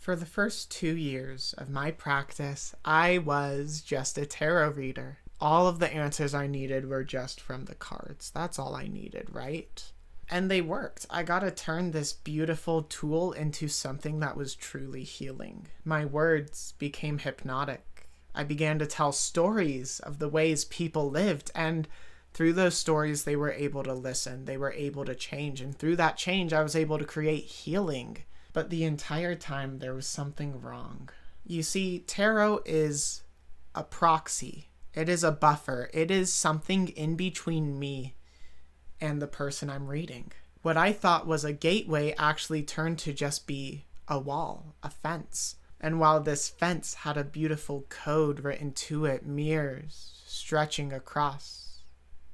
For the first 2 years of my practice, I was just a tarot reader. All of the answers I needed were just from the cards. That's all I needed, right? And they worked. I got to turn this beautiful tool into something that was truly healing. My words became hypnotic. I began to tell stories of the ways people lived, and through those stories, they were able to listen. They were able to change. And through that change, I was able to create healing. But the entire time, there was something wrong. You see, tarot is a proxy. It is a buffer. It is something in between me and the person I'm reading. What I thought was a gateway actually turned to just be a wall, a fence. And while this fence had a beautiful code written to it, mirrors stretching across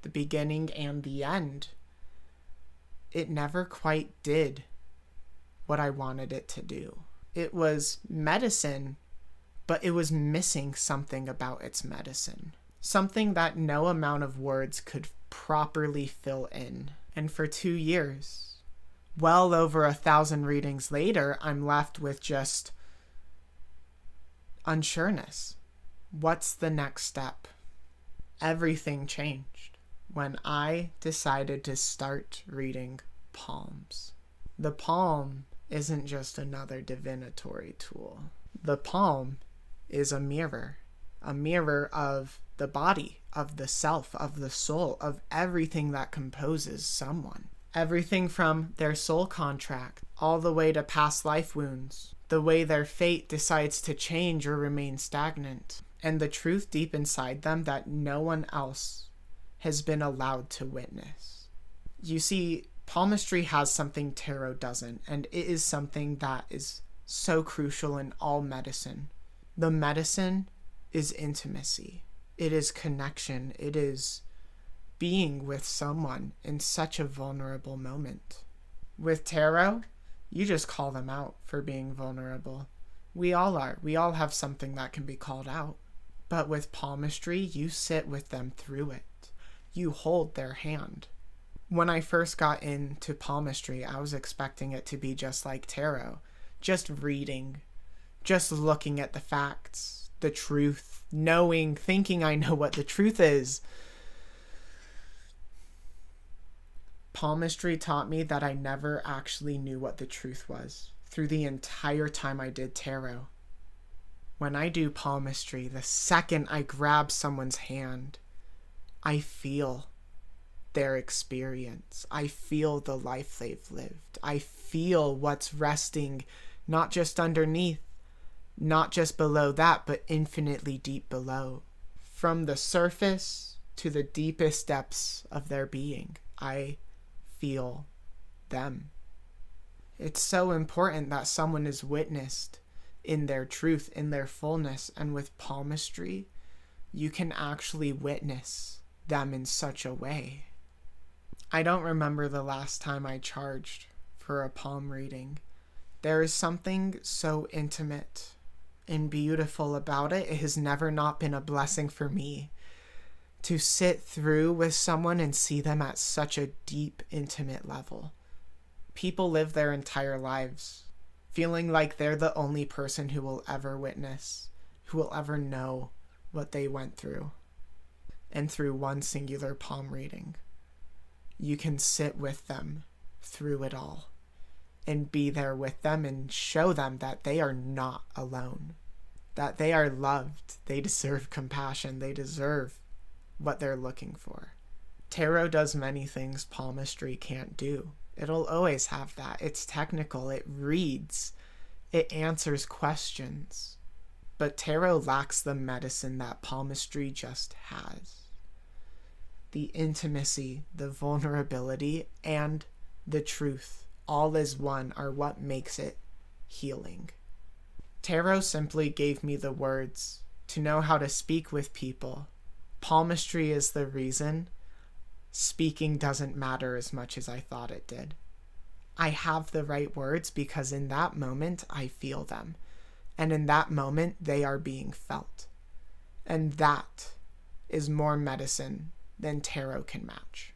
the beginning and the end, it never quite did what I wanted it to do. It was medicine, but it was missing something about its medicine. Something that no amount of words could properly fill in. And for 2 years, well over 1,000 readings later, I'm left with just unsureness. What's the next step? Everything changed when I decided to start reading palms. The palm isn't just another divinatory tool. The palm is a mirror of the body, of the self, of the soul, of everything that composes someone. Everything from their soul contract, all the way to past life wounds, the way their fate decides to change or remain stagnant, and the truth deep inside them that no one else has been allowed to witness. You see, palmistry has something tarot doesn't, and it is something that is so crucial in all medicine. The medicine is intimacy. It is connection. It is being with someone in such a vulnerable moment. With tarot, you just call them out for being vulnerable. We all are. We all have something that can be called out. But with palmistry, you sit with them through it. You hold their hand. When I first got into palmistry, I was expecting it to be just like tarot. Just reading. Just looking at the facts, the truth, knowing, thinking I know what the truth is. Palmistry taught me that I never actually knew what the truth was through the entire time I did tarot. When I do palmistry, the second I grab someone's hand, I feel their experience. I feel the life they've lived. I feel what's resting not just underneath, not just below that, but infinitely deep below. From the surface to the deepest depths of their being, I feel them. It's so important that someone is witnessed in their truth, in their fullness, and with palmistry, you can actually witness them in such a way. I don't remember the last time I charged for a palm reading. There is something so intimate and beautiful about it. It has never not been a blessing for me to sit through with someone and see them at such a deep, intimate level. People live their entire lives feeling like they're the only person who will ever witness, who will ever know what they went through. And through one singular palm reading, you can sit with them through it all and be there with them and show them that they are not alone, that they are loved, they deserve compassion, they deserve what they're looking for. Tarot does many things palmistry can't do. It'll always have that. It's technical, it reads, it answers questions. But tarot lacks the medicine that palmistry just has. The intimacy, the vulnerability, and the truth, all as one, are what makes it healing. Tarot simply gave me the words to know how to speak with people. Palmistry is the reason speaking doesn't matter as much as I thought it did. I have the right words because in that moment I feel them. And in that moment they are being felt. And that is more medicine than tarot can match.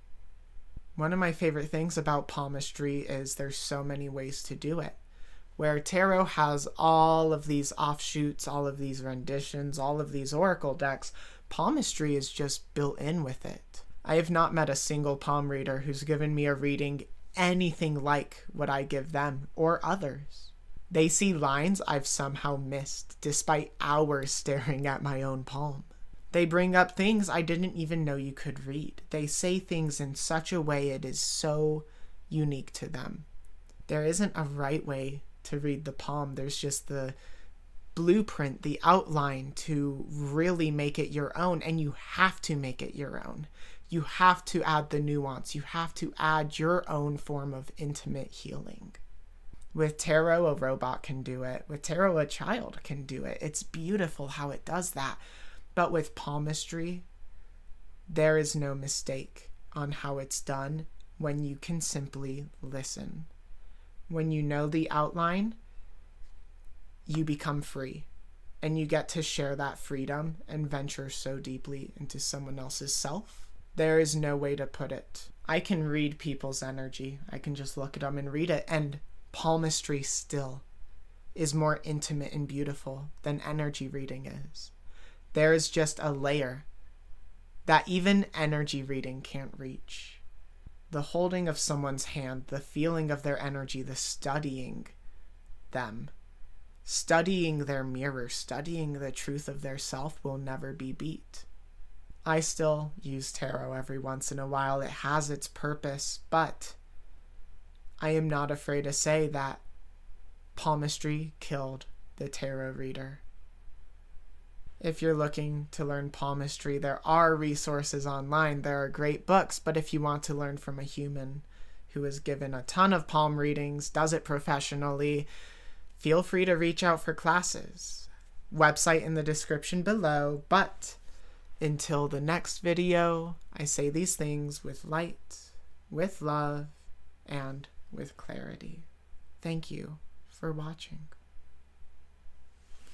One of my favorite things about palmistry is there's so many ways to do it. Where tarot has all of these offshoots, all of these renditions, all of these oracle decks, palmistry is just built in with it. I have not met a single palm reader who's given me a reading anything like what I give them or others. They see lines I've somehow missed, despite hours staring at my own palm. They bring up things I didn't even know you could read. They say things in such a way it is so unique to them. There isn't a right way to read the palm. There's just the blueprint, the outline to really make it your own, and you have to make it your own. You have to add the nuance. You have to add your own form of intimate healing. With tarot, a robot can do it. With tarot, a child can do it. It's beautiful how it does that. But with palmistry, there is no mistake on how it's done when you can simply listen. When you know the outline, you become free. And you get to share that freedom and venture so deeply into someone else's self. There is no way to put it. I can read people's energy. I can just look at them and read it. And palmistry still is more intimate and beautiful than energy reading is. There is just a layer that even energy reading can't reach. The holding of someone's hand, the feeling of their energy, the studying them, studying their mirror, studying the truth of their self will never be beat. I still use tarot every once in a while. It has its purpose, but I am not afraid to say that palmistry killed the tarot reader. If you're looking to learn palmistry, there are resources online. There are great books, but if you want to learn from a human who has given a ton of palm readings, does it professionally, feel free to reach out for classes. Website in the description below, but until the next video, I say these things with light, with love, and with clarity. Thank you for watching.